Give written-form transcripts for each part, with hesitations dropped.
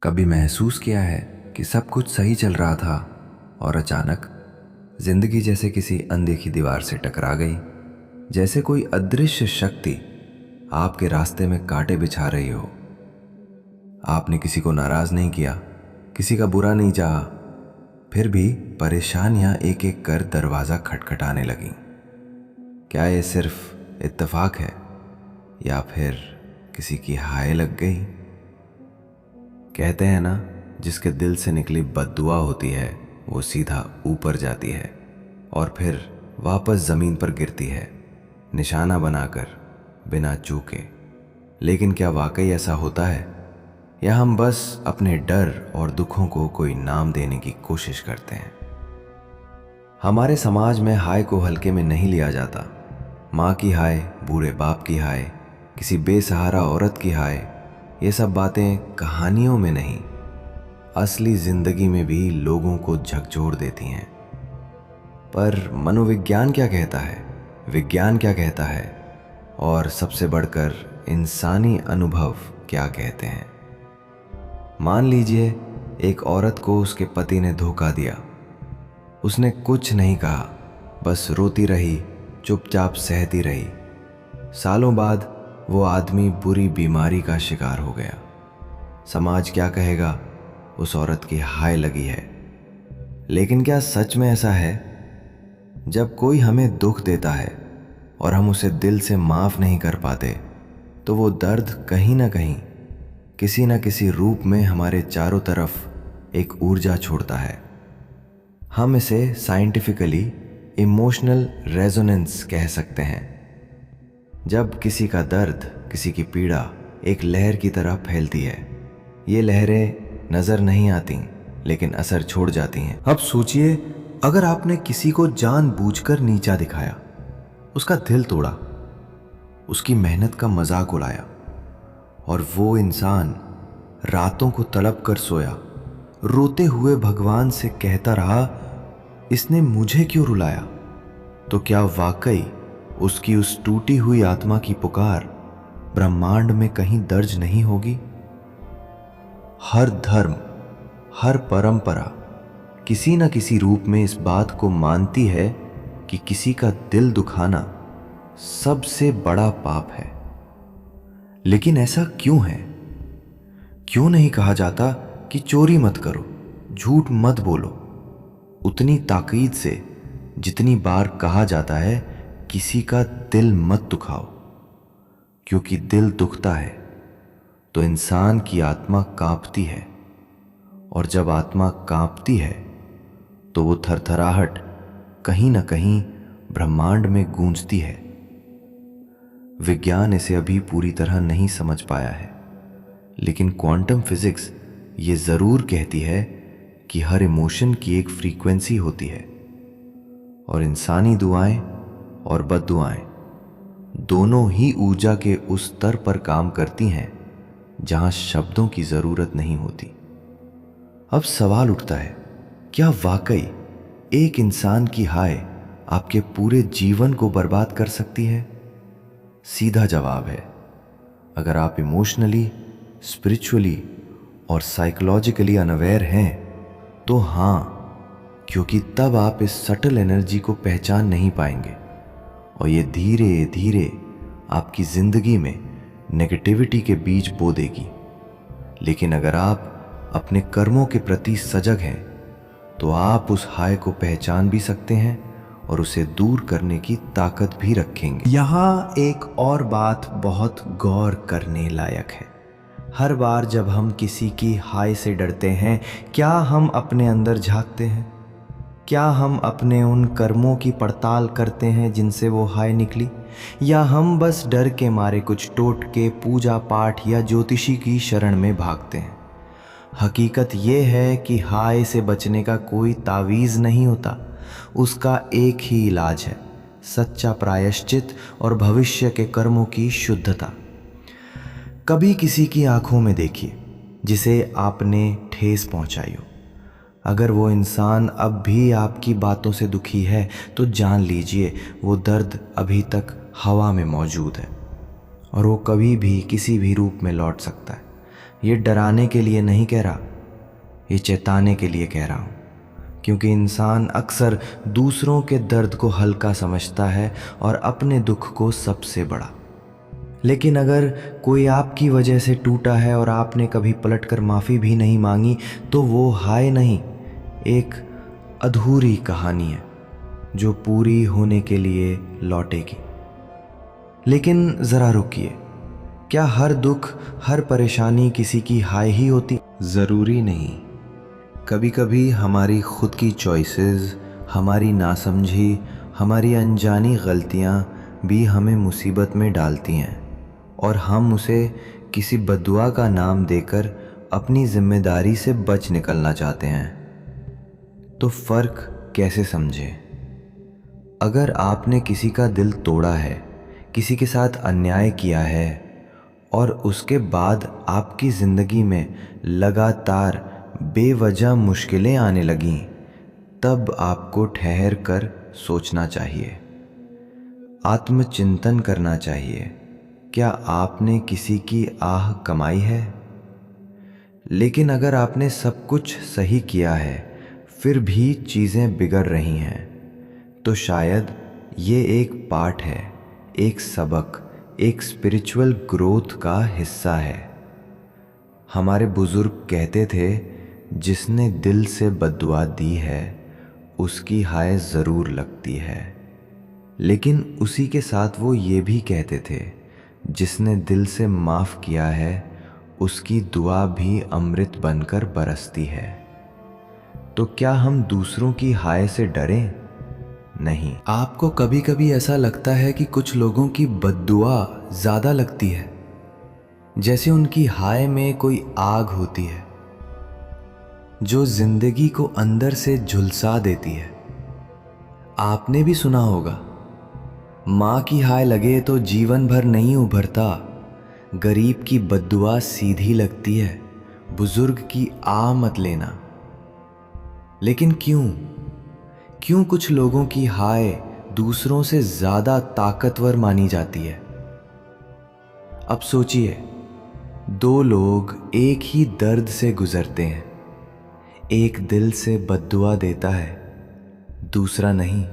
कभी महसूस किया है कि सब कुछ सही चल रहा था और अचानक जिंदगी जैसे किसी अनदेखी दीवार से टकरा गई। जैसे कोई अदृश्य शक्ति आपके रास्ते में कांटे बिछा रही हो। आपने किसी को नाराज नहीं किया, किसी का बुरा नहीं चाहा, फिर भी परेशानियां एक एक कर दरवाजा खटखटाने लगीं। क्या ये सिर्फ इत्तेफाक है या फिर किसी की हाय लग गई? कहते हैं ना, जिसके दिल से निकली बद्दुआ होती है वो सीधा ऊपर जाती है और फिर वापस जमीन पर गिरती है, निशाना बनाकर, बिना चूके। लेकिन क्या वाकई ऐसा होता है या हम बस अपने डर और दुखों को कोई नाम देने की कोशिश करते हैं? हमारे समाज में हाय को हल्के में नहीं लिया जाता। माँ की हाय, बूढ़े बाप की हाय, किसी बेसहारा औरत की हाय, ये सब बातें कहानियों में नहीं, असली जिंदगी में भी लोगों को झकझोर देती हैं। पर मनोविज्ञान क्या कहता है, विज्ञान क्या कहता है, और सबसे बढ़कर इंसानी अनुभव क्या कहते हैं? मान लीजिए एक औरत को उसके पति ने धोखा दिया। उसने कुछ नहीं कहा, बस रोती रही, चुपचाप सहती रही। सालों बाद वो आदमी बुरी बीमारी का शिकार हो गया। समाज क्या कहेगा? उस औरत की हाय लगी है। लेकिन क्या सच में ऐसा है? जब कोई हमें दुख देता है और हम उसे दिल से माफ नहीं कर पाते, तो वो दर्द कहीं ना कहीं, किसी ना किसी रूप में हमारे चारों तरफ एक ऊर्जा छोड़ता है। हम इसे साइंटिफिकली इमोशनल रेजोनेंस कह सकते हैं। जब किसी का दर्द, किसी की पीड़ा एक लहर की तरह फैलती है। ये लहरें नजर नहीं आती लेकिन असर छोड़ जाती हैं। अब सोचिए, अगर आपने किसी को जानबूझकर नीचा दिखाया, उसका दिल तोड़ा, उसकी मेहनत का मजाक उड़ाया और वो इंसान रातों को तड़प कर सोया, रोते हुए भगवान से कहता रहा, इसने मुझे क्यों रुलाया, तो क्या वाकई उसकी उस टूटी हुई आत्मा की पुकार ब्रह्मांड में कहीं दर्ज नहीं होगी? हर धर्म, हर परंपरा किसी न किसी रूप में इस बात को मानती है कि किसी का दिल दुखाना सबसे बड़ा पाप है। लेकिन ऐसा क्यों है? क्यों नहीं कहा जाता कि चोरी मत करो, झूठ मत बोलो, उतनी ताकीद से जितनी बार कहा जाता है किसी का दिल मत दुखाओ? क्योंकि दिल दुखता है तो इंसान की आत्मा कांपती है, और जब आत्मा कांपती है तो वो थरथराहट कहीं ना कहीं ब्रह्मांड में गूंजती है। विज्ञान इसे अभी पूरी तरह नहीं समझ पाया है, लेकिन क्वांटम फिजिक्स ये जरूर कहती है कि हर इमोशन की एक फ्रीक्वेंसी होती है, और इंसानी दुआएं और बद्दुआएं दोनों ही ऊर्जा के उस स्तर पर काम करती हैं जहां शब्दों की जरूरत नहीं होती। अब सवाल उठता है, क्या वाकई एक इंसान की हाय आपके पूरे जीवन को बर्बाद कर सकती है? सीधा जवाब है, अगर आप इमोशनली, स्पिरिचुअली और साइकोलॉजिकली अनअवेयर हैं तो हाँ, क्योंकि तब आप इस सटल एनर्जी को पहचान नहीं पाएंगे और ये धीरे धीरे आपकी जिंदगी में नेगेटिविटी के बीज बो देगी। लेकिन अगर आप अपने कर्मों के प्रति सजग हैं तो आप उस हाय को पहचान भी सकते हैं और उसे दूर करने की ताकत भी रखेंगे। यहाँ एक और बात बहुत गौर करने लायक है। हर बार जब हम किसी की हाय से डरते हैं, क्या हम अपने अंदर झांकते हैं? क्या हम अपने उन कर्मों की पड़ताल करते हैं जिनसे वो हाय निकली, या हम बस डर के मारे कुछ टोटके, पूजा पाठ या ज्योतिषी की शरण में भागते हैं? हकीकत ये है कि हाय से बचने का कोई तावीज़ नहीं होता। उसका एक ही इलाज है, सच्चा प्रायश्चित और भविष्य के कर्मों की शुद्धता। कभी किसी की आंखों में देखिए जिसे आपने ठेस पहुंचाई हो। अगर वो इंसान अब भी आपकी बातों से दुखी है तो जान लीजिए वो दर्द अभी तक हवा में मौजूद है और वो कभी भी किसी भी रूप में लौट सकता है। ये डराने के लिए नहीं कह रहा, ये चेताने के लिए कह रहा हूँ, क्योंकि इंसान अक्सर दूसरों के दर्द को हल्का समझता है और अपने दुख को सबसे बड़ा। लेकिन अगर कोई आपकी वजह से टूटा है और आपने कभी पलटकर माफ़ी भी नहीं मांगी, तो वो हाय नहीं, एक अधूरी कहानी है जो पूरी होने के लिए लौटेगी। लेकिन ज़रा रुकिए, क्या हर दुख, हर परेशानी किसी की हाय ही होती? ज़रूरी नहीं। कभी कभी हमारी खुद की चॉइसेस, हमारी नासमझी, हमारी अनजानी गलतियाँ भी हमें मुसीबत में डालती हैं और हम उसे किसी बद्दुआ का नाम देकर अपनी जिम्मेदारी से बच निकलना चाहते हैं। तो फ़र्क कैसे समझें? अगर आपने किसी का दिल तोड़ा है, किसी के साथ अन्याय किया है और उसके बाद आपकी ज़िंदगी में लगातार बेवजह मुश्किलें आने लगीं, तब आपको ठहर कर सोचना चाहिए, आत्मचिंतन करना चाहिए। क्या आपने किसी की आह कमाई है? लेकिन अगर आपने सब कुछ सही किया है फिर भी चीज़ें बिगड़ रही हैं, तो शायद ये एक पाठ है, एक सबक, एक स्पिरिचुअल ग्रोथ का हिस्सा है। हमारे बुजुर्ग कहते थे, जिसने दिल से बद्दुआ दी है उसकी हाय ज़रूर लगती है। लेकिन उसी के साथ वो ये भी कहते थे, जिसने दिल से माफ़ किया है उसकी दुआ भी अमृत बनकर बरसती है। तो क्या हम दूसरों की हाय से डरें? नहीं। आपको कभी कभी ऐसा लगता है कि कुछ लोगों की बद्दुआ ज़्यादा लगती है, जैसे उनकी हाय में कोई आग होती है जो जिंदगी को अंदर से झुलसा देती है। आपने भी सुना होगा, माँ की हाय लगे तो जीवन भर नहीं उभरता, गरीब की बद्दुआ सीधी लगती है, बुजुर्ग की आ मत लेना। लेकिन क्यों कुछ लोगों की हाय दूसरों से ज़्यादा ताकतवर मानी जाती है? अब सोचिए, दो लोग एक ही दर्द से गुजरते हैं, एक दिल से बद्दुआ देता है, दूसरा नहीं।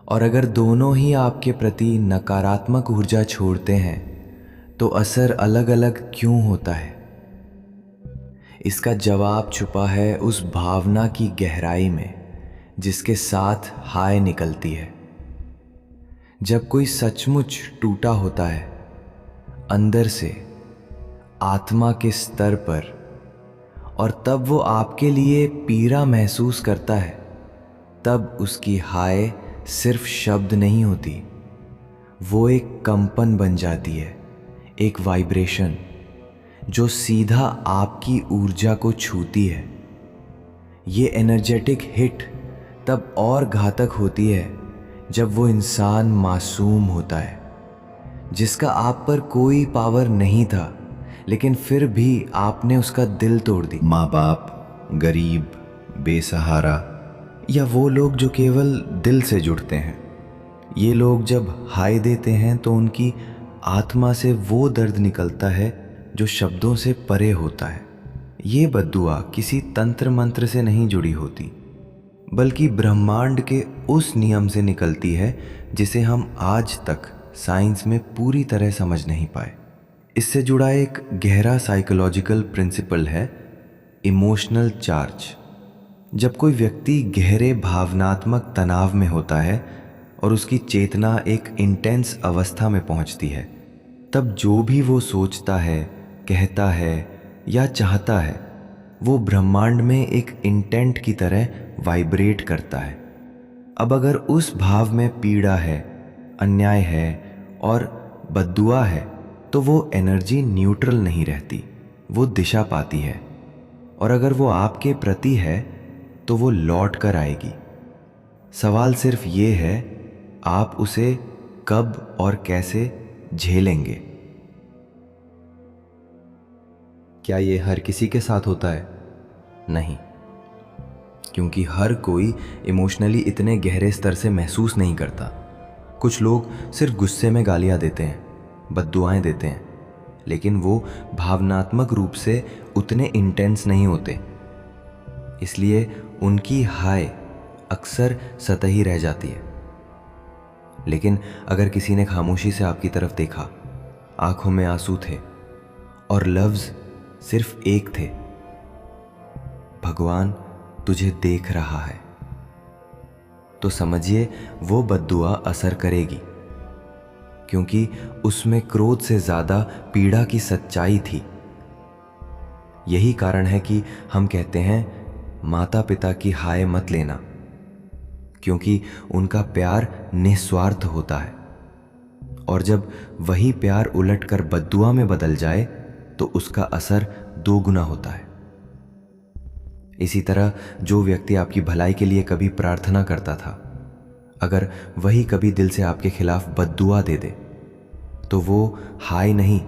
और अगर दोनों ही आपके प्रति नकारात्मक ऊर्जा छोड़ते हैं तो असर अलग अलग क्यों होता है? इसका जवाब छुपा है उस भावना की गहराई में जिसके साथ हाय निकलती है। जब कोई सचमुच टूटा होता है, अंदर से, आत्मा के स्तर पर, और तब वो आपके लिए पीड़ा महसूस करता है, तब उसकी हाय सिर्फ शब्द नहीं होती, वो एक कंपन बन जाती है, एक वाइब्रेशन जो सीधा आपकी ऊर्जा को छूती है। ये एनर्जेटिक हिट तब और घातक होती है जब वो इंसान मासूम होता है, जिसका आप पर कोई पावर नहीं था, लेकिन फिर भी आपने उसका दिल तोड़ दी। माँ बाप, गरीब, बेसहारा, या वो लोग जो केवल दिल से जुड़ते हैं। ये लोग जब हाय देते हैं तो उनकी आत्मा से वो दर्द निकलता है जो शब्दों से परे होता है। ये बद्दुआ किसी तंत्र मंत्र से नहीं जुड़ी होती, बल्कि ब्रह्मांड के उस नियम से निकलती है जिसे हम आज तक साइंस में पूरी तरह समझ नहीं पाए। इससे जुड़ा एक गहरा साइकोलॉजिकल प्रिंसिपल है, इमोशनल चार्ज। जब कोई व्यक्ति गहरे भावनात्मक तनाव में होता है और उसकी चेतना एक इंटेंस अवस्था में पहुंचती है, तब जो भी वो सोचता है, कहता है या चाहता है, वो ब्रह्मांड में एक इंटेंट की तरह वाइब्रेट करता है। अब अगर उस भाव में पीड़ा है, अन्याय है और बद्दुआ है, तो वो एनर्जी न्यूट्रल नहीं रहती, वो दिशा पाती है। और अगर वो आपके प्रति है तो वो लौट कर आएगी। सवाल सिर्फ ये है, आप उसे कब और कैसे झेलेंगे। क्या ये हर किसी के साथ होता है? नहीं, क्योंकि हर कोई इमोशनली इतने गहरे स्तर से महसूस नहीं करता। कुछ लोग सिर्फ गुस्से में गालियां देते हैं, बद्दुआएं देते हैं, लेकिन वो भावनात्मक रूप से उतने इंटेंस नहीं होते, इसलिए उनकी हाय अक्सर सतही रह जाती है। लेकिन अगर किसी ने खामोशी से आपकी तरफ देखा, आंखों में आंसू थे और लफ्ज सिर्फ एक थे, भगवान तुझे देख रहा है, तो समझिए वो बद्दुआ असर करेगी, क्योंकि उसमें क्रोध से ज्यादा पीड़ा की सच्चाई थी। यही कारण है कि हम कहते हैं माता पिता की हाय मत लेना, क्योंकि उनका प्यार निस्वार्थ होता है, और जब वही प्यार उलटकर बद्दुआ में बदल जाए तो उसका असर दोगुना होता है। इसी तरह जो व्यक्ति आपकी भलाई के लिए कभी प्रार्थना करता था, अगर वही कभी दिल से आपके खिलाफ बद्दुआ दे दे, तो वो हाय नहीं,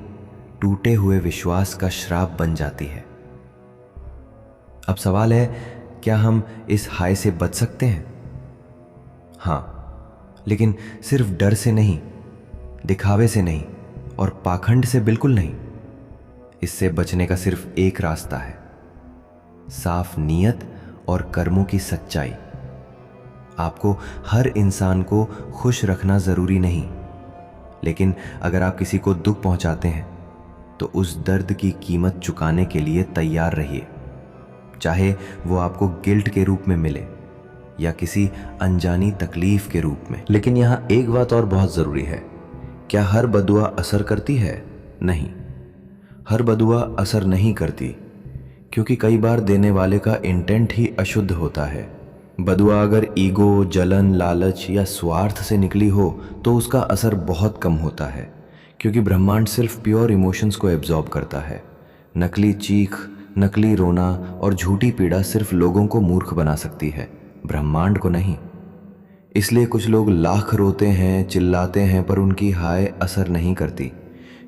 टूटे हुए विश्वास का श्राप बन जाती है। अब सवाल है, क्या हम इस हाय से बच सकते हैं? हाँ, लेकिन सिर्फ डर से नहीं, दिखावे से नहीं और पाखंड से बिल्कुल नहीं। इससे बचने का सिर्फ एक रास्ता है, साफ नीयत और कर्मों की सच्चाई। आपको हर इंसान को खुश रखना जरूरी नहीं, लेकिन अगर आप किसी को दुख पहुंचाते हैं तो उस दर्द की कीमत चुकाने के लिए तैयार रहिए, चाहे वो आपको गिल्ट के रूप में मिले या किसी अनजानी तकलीफ के रूप में। लेकिन यहां एक बात और बहुत जरूरी है, क्या हर बदुआ असर करती है? नहीं, हर बदुआ असर नहीं करती, क्योंकि कई बार देने वाले का इंटेंट ही अशुद्ध होता है। बदुआ अगर ईगो, जलन, लालच या स्वार्थ से निकली हो तो उसका असर बहुत कम होता है, क्योंकि ब्रह्मांड सिर्फ प्योर इमोशंस को एब्जॉर्ब करता है। नकली चीख, नकली रोना और झूठी पीड़ा सिर्फ लोगों को मूर्ख बना सकती है, ब्रह्मांड को नहीं। इसलिए कुछ लोग लाख रोते हैं, चिल्लाते हैं, पर उनकी हाय असर नहीं करती,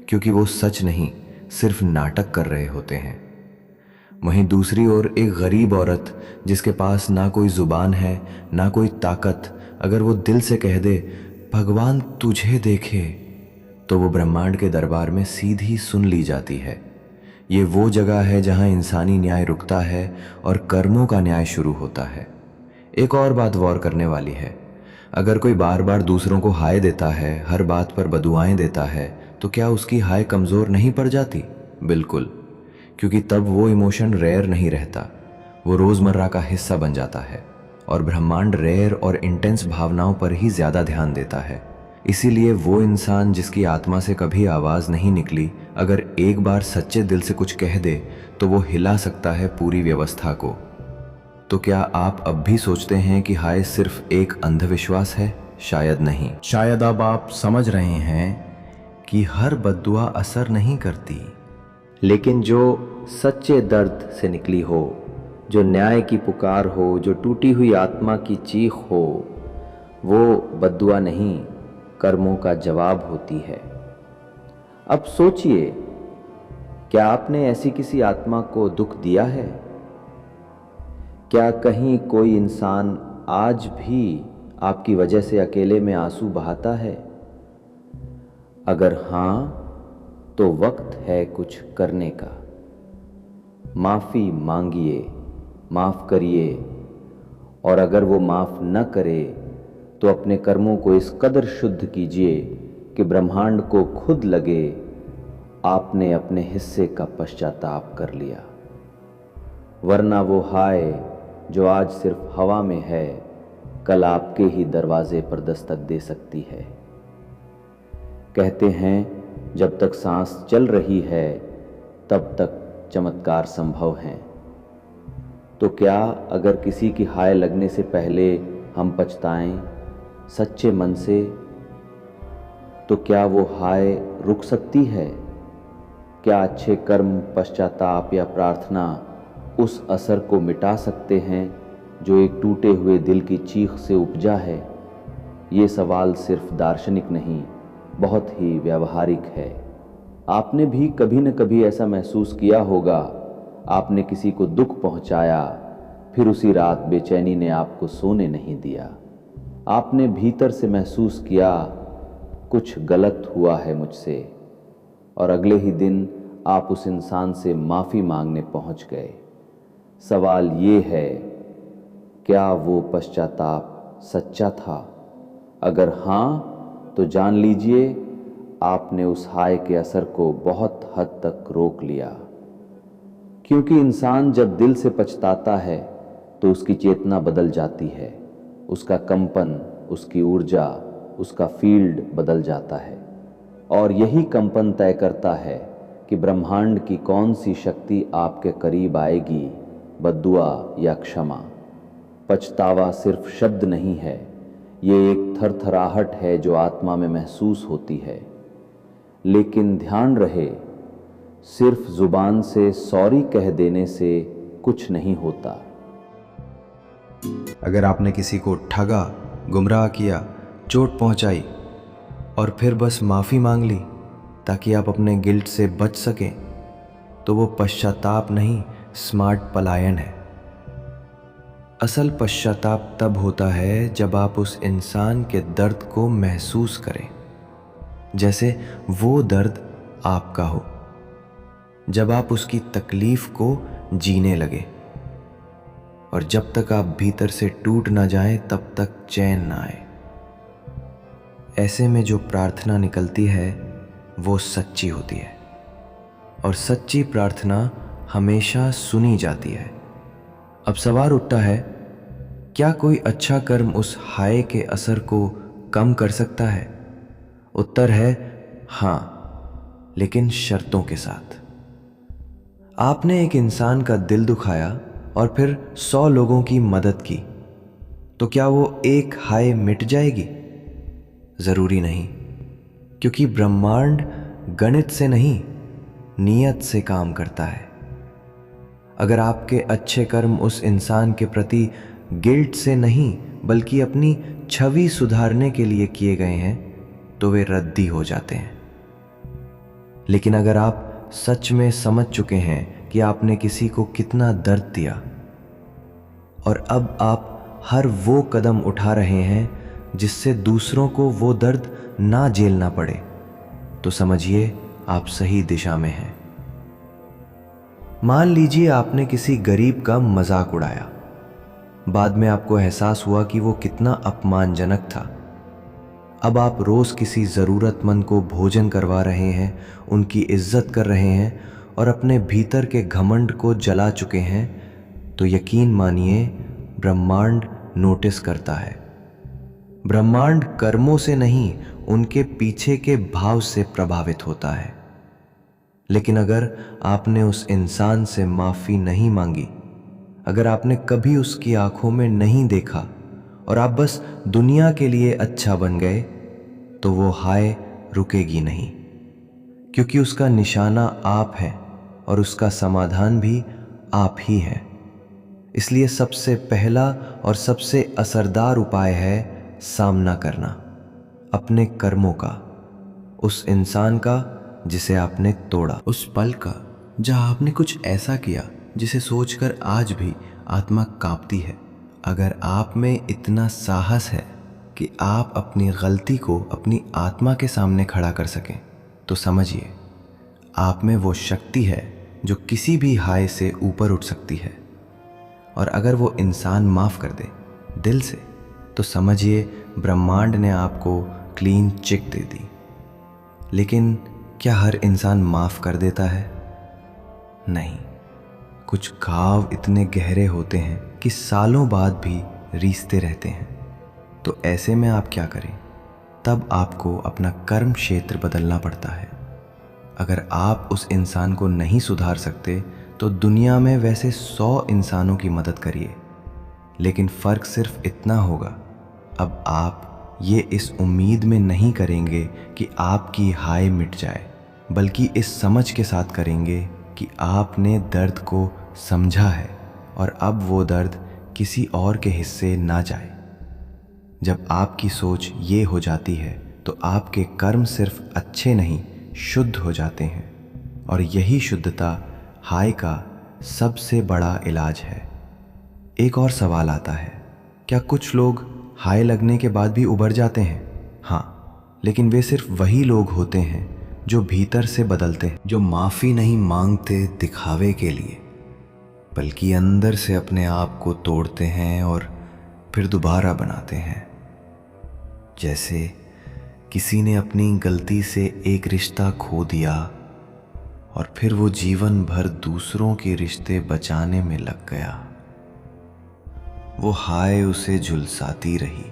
क्योंकि वो सच नहीं, सिर्फ नाटक कर रहे होते हैं। वहीं दूसरी ओर एक गरीब औरत जिसके पास ना कोई जुबान है, ना कोई ताकत, अगर वो दिल से कह दे भगवान तुझे देखे, तो वो ब्रह्मांड के दरबार में सीधी सुन ली जाती है। ये वो जगह है जहां इंसानी न्याय रुकता है और कर्मों का न्याय शुरू होता है। एक और बात गौर करने वाली है, अगर कोई बार बार दूसरों को हाय देता है, हर बात पर बदुआएं देता है, तो क्या उसकी हाय कमजोर नहीं पड़ जाती? बिल्कुल, क्योंकि तब वो इमोशन रेयर नहीं रहता, वो रोजमर्रा का हिस्सा बन जाता है, और ब्रह्मांड रेयर और इंटेंस भावनाओं पर ही ज्यादा ध्यान देता है। इसीलिए वो इंसान जिसकी आत्मा से कभी आवाज नहीं निकली, अगर एक बार सच्चे दिल से कुछ कह दे तो वो हिला सकता है पूरी व्यवस्था को। तो क्या आप अब भी सोचते हैं कि हाय सिर्फ एक अंधविश्वास है? शायद नहीं। शायद अब आप समझ रहे हैं कि हर बद्दुआ असर नहीं करती, लेकिन जो सच्चे दर्द से निकली हो, जो न्याय की पुकार हो, जो टूटी हुई आत्मा की चीख हो, वो बद्दुआ नहीं, कर्मों का जवाब होती है। अब सोचिए, क्या आपने ऐसी किसी आत्मा को दुख दिया है? क्या कहीं कोई इंसान आज भी आपकी वजह से अकेले में आंसू बहाता है? अगर हां, तो वक्त है कुछ करने का। माफी मांगिए, माफ करिए, और अगर वो माफ न करे तो अपने कर्मों को इस कदर शुद्ध कीजिए कि ब्रह्मांड को खुद लगे आपने अपने हिस्से का पश्चाताप कर लिया। वरना वो हाय जो आज सिर्फ हवा में है, कल आपके ही दरवाजे पर दस्तक दे सकती है। कहते हैं जब तक सांस चल रही है तब तक चमत्कार संभव हैं। तो क्या अगर किसी की हाय लगने से पहले हम पछताएं सच्चे मन से, तो क्या वो हाय रुक सकती है? क्या अच्छे कर्म, पश्चाताप या प्रार्थना उस असर को मिटा सकते हैं जो एक टूटे हुए दिल की चीख से उपजा है? ये सवाल सिर्फ दार्शनिक नहीं, बहुत ही व्यावहारिक है। आपने भी कभी न कभी ऐसा महसूस किया होगा, आपने किसी को दुख पहुंचाया, फिर उसी रात बेचैनी ने आपको सोने नहीं दिया। आपने भीतर से महसूस किया कुछ गलत हुआ है मुझसे, और अगले ही दिन आप उस इंसान से माफ़ी मांगने पहुंच गए। सवाल ये है, क्या वो पश्चाताप सच्चा था? अगर हाँ, तो जान लीजिए आपने उस हाय के असर को बहुत हद तक रोक लिया। क्योंकि इंसान जब दिल से पछताता है तो उसकी चेतना बदल जाती है, उसका कंपन, उसकी ऊर्जा, उसका फील्ड बदल जाता है। और यही कंपन तय करता है कि ब्रह्मांड की कौन सी शक्ति आपके करीब आएगी, बद्दुआ या क्षमा। पछतावा सिर्फ शब्द नहीं है, ये एक थरथराहट है जो आत्मा में महसूस होती है। लेकिन ध्यान रहे, सिर्फ जुबान से सॉरी कह देने से कुछ नहीं होता। अगर आपने किसी को ठगा, गुमराह किया, चोट पहुंचाई और फिर बस माफ़ी मांग ली ताकि आप अपने गिल्ट से बच सकें, तो वो पश्चाताप नहीं, स्मार्ट पलायन है। असल पश्चाताप तब होता है जब आप उस इंसान के दर्द को महसूस करें, जैसे वो दर्द आपका हो। जब आप उसकी तकलीफ को जीने लगे, और जब तक आप भीतर से टूट ना जाएं तब तक चैन ना आए। ऐसे में जो प्रार्थना निकलती है वो सच्ची होती है, और सच्ची प्रार्थना हमेशा सुनी जाती है। अब सवाल उठता है, क्या कोई अच्छा कर्म उस हाय के असर को कम कर सकता है? उत्तर है हाँ, लेकिन शर्तों के साथ। आपने एक इंसान का दिल दुखाया और फिर 100 लोगों की मदद की, तो क्या वो एक हाय मिट जाएगी? जरूरी नहीं, क्योंकि ब्रह्मांड गणित से नहीं, नियत से काम करता है। अगर आपके अच्छे कर्म उस इंसान के प्रति गिल्ट से नहीं बल्कि अपनी छवि सुधारने के लिए किए गए हैं, तो वे रद्दी हो जाते हैं। लेकिन अगर आप सच में समझ चुके हैं कि आपने किसी को कितना दर्द दिया, और अब आप हर वो कदम उठा रहे हैं जिससे दूसरों को वो दर्द ना झेलना पड़े, तो समझिए आप सही दिशा में हैं। मान लीजिए आपने किसी गरीब का मजाक उड़ाया। बाद में आपको एहसास हुआ कि वो कितना अपमानजनक था। अब आप रोज किसी ज़रूरतमंद को भोजन करवा रहे हैं, उनकी इज्जत कर रहे हैं और अपने भीतर के घमंड को जला चुके हैं, तो यकीन मानिए ब्रह्मांड नोटिस करता है। ब्रह्मांड कर्मों से नहीं, उनके पीछे के भाव से प्रभावित होता है। लेकिन अगर आपने उस इंसान से माफ़ी नहीं मांगी, अगर आपने कभी उसकी आंखों में नहीं देखा और आप बस दुनिया के लिए अच्छा बन गए, तो वो हाय रुकेगी नहीं, क्योंकि उसका निशाना आप हैं और उसका समाधान भी आप ही हैं। इसलिए सबसे पहला और सबसे असरदार उपाय है सामना करना अपने कर्मों का, उस इंसान का जिसे आपने तोड़ा, उस पल का जहां आपने कुछ ऐसा किया जिसे सोचकर आज भी आत्मा कांपती है। अगर आप में इतना साहस है कि आप अपनी गलती को अपनी आत्मा के सामने खड़ा कर सकें, तो समझिए आप में वो शक्ति है जो किसी भी हाय से ऊपर उठ सकती है। और अगर वो इंसान माफ़ कर दे दिल से, तो समझिए ब्रह्मांड ने आपको क्लीन चिट दे दी। लेकिन क्या हर इंसान माफ़ कर देता है? नहीं। कुछ घाव इतने गहरे होते हैं कि सालों बाद भी रीसते रहते हैं। तो ऐसे में आप क्या करें? तब आपको अपना कर्म क्षेत्र बदलना पड़ता है। अगर आप उस इंसान को नहीं सुधार सकते, तो दुनिया में वैसे 100 इंसानों की मदद करिए, लेकिन फ़र्क सिर्फ इतना होगा, अब आप ये इस उम्मीद में नहीं करेंगे कि आपकी हाय मिट जाए, बल्कि इस समझ के साथ करेंगे कि आपने दर्द को समझा है और अब वो दर्द किसी और के हिस्से ना जाए। जब आपकी सोच ये हो जाती है, तो आपके कर्म सिर्फ अच्छे नहीं, शुद्ध हो जाते हैं। और यही शुद्धता हाय का सबसे बड़ा इलाज है। एक और सवाल आता है, क्या कुछ लोग हाय लगने के बाद भी उबर जाते हैं? हाँ, लेकिन वे सिर्फ वही लोग होते हैं जो भीतर से बदलते हैं, जो माफ़ी नहीं मांगते दिखावे के लिए, बल्कि अंदर से अपने आप को तोड़ते हैं और फिर दोबारा बनाते हैं। जैसे किसी ने अपनी गलती से एक रिश्ता खो दिया और फिर वो जीवन भर दूसरों के रिश्ते बचाने में लग गया। वो हाय उसे झुलसाती रही,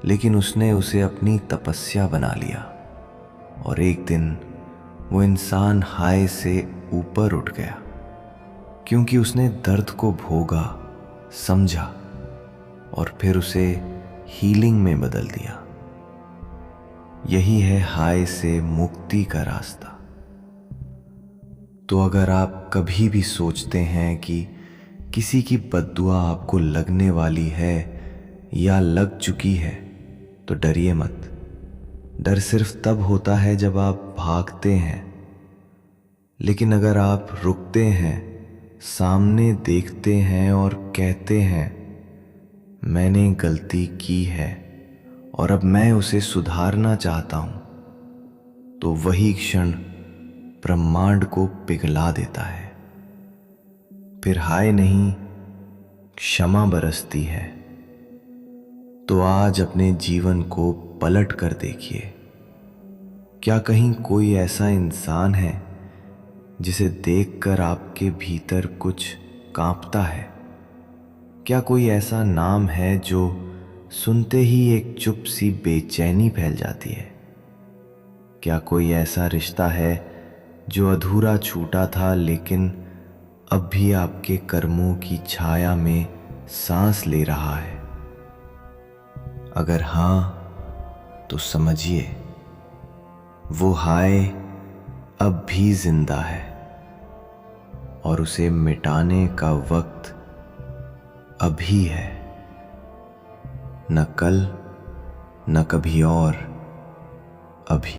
लेकिन उसने उसे अपनी तपस्या बना लिया और एक दिन वो इंसान हाय से ऊपर उठ गया, क्योंकि उसने दर्द को भोगा, समझा और फिर उसे हीलिंग में बदल दिया। यही है हाय से मुक्ति का रास्ता। तो अगर आप कभी भी सोचते हैं कि किसी की बद्दुआ आपको लगने वाली है या लग चुकी है, तो डरिए मत। डर सिर्फ तब होता है जब आप भागते हैं, लेकिन अगर आप रुकते हैं, सामने देखते हैं और कहते हैं मैंने गलती की है और अब मैं उसे सुधारना चाहता हूं, तो वही क्षण ब्रह्मांड को पिघला देता है। फिर हाय नहीं, क्षमा बरसती है। तो आज अपने जीवन को पलट कर देखिए। क्या कहीं कोई ऐसा इंसान है जिसे देखकर आपके भीतर कुछ कांपता है? क्या कोई ऐसा नाम है जो सुनते ही एक चुप सी बेचैनी फैल जाती है? क्या कोई ऐसा रिश्ता है जो अधूरा छूटा था लेकिन अब भी आपके कर्मों की छाया में सांस ले रहा है? अगर हां, तो समझिए वो हाय अब भी जिंदा है और उसे मिटाने का वक्त अभी है, न कल, न कभी और, अभी।